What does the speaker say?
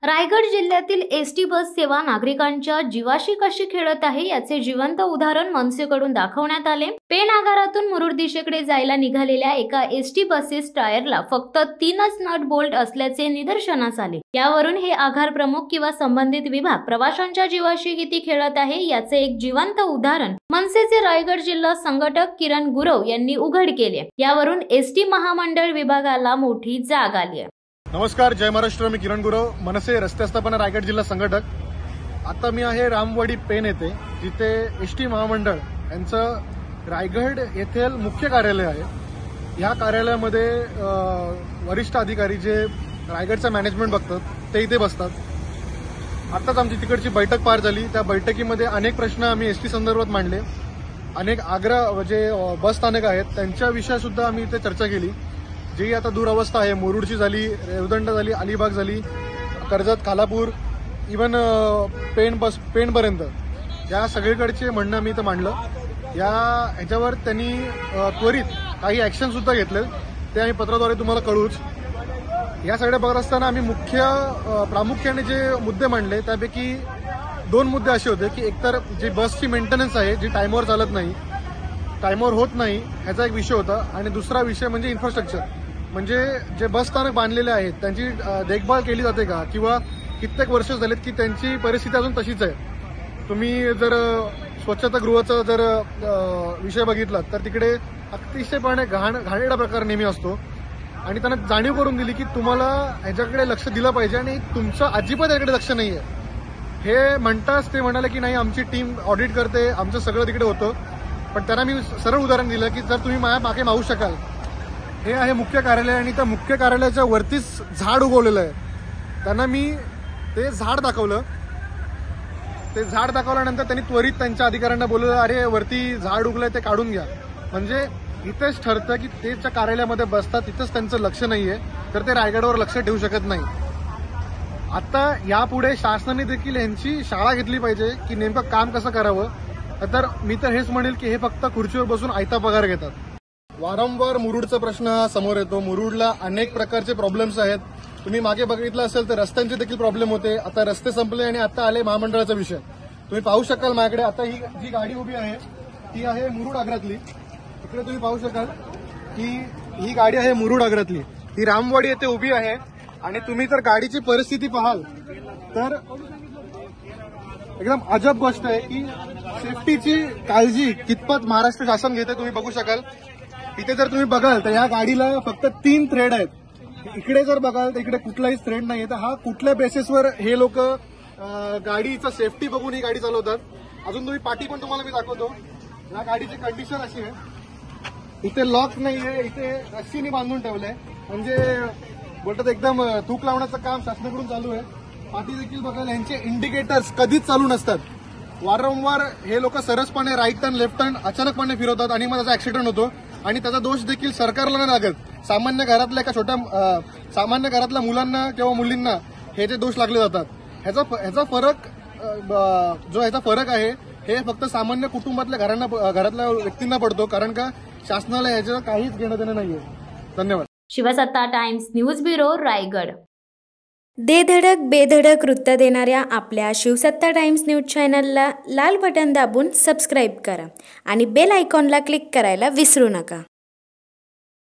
रायगड जिल्ह्यातील ST bus सेवा नागरिकांच्या जीवाशी कशी खेळत आहे याचे जिवंत उदाहरण मनसेकडून दाखवण्यात आले। पेण आगारातून मुरुड दिशेकडे जायला निघालेल्या एका एसटी बसेस टायरला फक्त 3च नट बोल्ट असल्याचे निदर्शनास आले। यावरून हे आगार प्रमुख किंवा संबंधित विभाग प्रवाशांच्या जीवाशी किती खेळत आहे याचे एक जिवंत उदाहरण मनसेचे रायगड जिल्हा संघटक किरण गुरव यांनी उघड केले। यावरून एसटी महामंडळ विभागाला मोठी जाग आली आहे। नमस्कार, जय महाराष्ट्र। मी किरण गुरव, मनसे रस्ते स्थापना रायगड जिल्हा संघटक। आता मी आहे रामवाडी पेण येथे, जिथे एसटी महामंडळ यांचं रायगड येथील मुख्य कार्यालय आहे। या कार्यालयामध्ये वरिष्ठ अधिकारी जे रायगडचं मॅनेजमेंट बघतात ते इथे बसतात। आताच आमची तिकडची बैठक पार झाली। त्या बैठकीमध्ये अनेक प्रश्न आम्ही एसटी संदर्भात मांडले। अनेक आग्रा जे बस स्थानक आहेत त्यांच्या विषयात सुद्धा आम्ही इथे चर्चा केली। जी आता दुरावस्था आहे, मुरुडची झाली, रेवदंड झाली, अलिबाग झाली, कर्जत, खालापूर, इव्हन पेणपर्यंत या सगळीकडचे म्हणणं मी इथं मांडलं। ह्याच्यावर त्यांनी त्वरित काही ऍक्शन सुद्धा घेतले, ते आम्ही पत्राद्वारे तुम्हाला कळूच। या सगळ्या बघत असताना आम्ही प्रामुख्याने जे मुद्दे मांडले त्यापैकी 2 मुद्दे असे होते की एकतर जी बसची मेंटेनन्स आहे, जी टाइमवर चालत नाही, टाइमवर होत नाही, ह्याचा एक विषय होता। आणि दुसरा विषय म्हणजे इन्फ्रास्ट्रक्चर, म्हणजे जे बस स्थानक बांधलेले आहेत त्यांची देखभाल केली जाते का, किंवा कित्येक वर्ष झालेत की त्यांची परिस्थिती अजून तशीच आहे। तुम्ही जर स्वच्छतागृहाचा जर विषय बघितला तर तिकडे अतिशयपणे घाणेरडा प्रकार नेहमी असतो। आणि त्यांना जाणीव करून दिली की तुम्हाला ह्याच्याकडे लक्ष दिलं पाहिजे आणि तुमचं अजिबात याकडे लक्ष नाहीये। हे म्हणताच ते म्हणाले की नाही, आमची टीम ऑडिट करते, आमचं सगळं तिकडे होतं। पण त्यांना मी सरळ उदाहरण दिलं की जर तुम्ही माझ्या मागे मागू शकाल, हे आहे मुख्य कार्यालय आणि त्या मुख्य कार्यालयाच्या वरतीच झाड उगवलेलं आहे। त्यांना मी ते झाड दाखवलं। ते झाड दाखवल्यानंतर त्यांनी त्वरित त्यांच्या अधिकाऱ्यांना बोलवलं, अरे वरती झाड उगलंय ते काढून घ्या। म्हणजे इथेच ठरतं की ते ज्या कार्यालयामध्ये बसतात तिथंच त्यांचं लक्ष नाहीये, तर ते रायगडवर लक्ष ठेवू शकत नाही। आता यापुढे शासनाने देखील यांची शाळा घेतली पाहिजे की नेमकं काम कसं करावं। तर मी तर हेच म्हणेल की हे फक्त खुर्चीवर बसून आयता पगार घेतात। वारंवार मुरुडचा प्रश्न हा समोर येतो। मुरुडला अनेक प्रकारचे प्रॉब्लेम्स आहेत। तुम्ही मागे बघितलं असेल तर रस्त्यांचे देखील प्रॉब्लेम होते। आता रस्ते संपले आणि आता आले महामंडळाचा विषय। तुम्ही पाहू शकाल माझ्याकडे आता ही जी गाडी उभी आहे ती आहे मुरुड आग्रातली। इकडे तुम्ही पाहू शकाल की ही गाडी आहे मुरुड आग्रातली, ही रामवाडी येथे उभी आहे। आणि तुम्ही जर गाडीची परिस्थिती पाहाल तर एकदम अजब गोष्ट आहे की सेफ्टीची काळजी कितपत महाराष्ट्र शासन घेते तुम्ही बघू शकाल। इथे जर तुम्ही बघाल तर या गाडीला फक्त 3 थ्रेड आहेत। इकडे जर बघाल तर इकडे कुठलाही थ्रेड नाही। तर हा कुठल्या बेसिसवर हे लोक गाडीचं सेफ्टी बघून ही गाडी चालवतात। अजून तुम्ही पाठी पण तुम्हाला मी दाखवतो। या गाडीची कंडिशन अशी आहे, इथे लॉक नाहीये, इथे रस्सीने बांधून ठेवलंय। म्हणजे बोलतात एकदम थूक लावण्याचं काम शासनाकडून चालू आहे। पाठी देखील बघाल, यांचे इंडिकेटर्स कधीच चालू नसतात। वारंवार हे लोक सरसपणे राईट टर्न लेफ्ट टर्न अचानकपणे फिरवतात आणि मग त्याचा ऍक्सिडेंट होतो। आणि त्याचा दोष देखील सरकारला नाही लागत, सामान्य घरातल्या एका छोट्या सामान्य घरातल्या मुलांना किंवा मुलींना हे जे दोष लागले जातात। ह्याचा फरक आहे हे फक्त सामान्य कुटुंबातल्या घरातल्या व्यक्तींना पडतो, कारण का शासनाला ह्याचं काहीच घेणं देणं नाहीये। धन्यवाद। शिवसत्ता टाइम्स न्यूज ब्युरो, रायगड। दे धडक बेधडक वृत्त देणाऱ्या आपल्या शिवसत्ता टाइम्स न्यूज चॅनलला लाल बटन दाबून सबस्क्राईब करा आणि बेल आयकॉनला क्लिक करायला विसरू नका।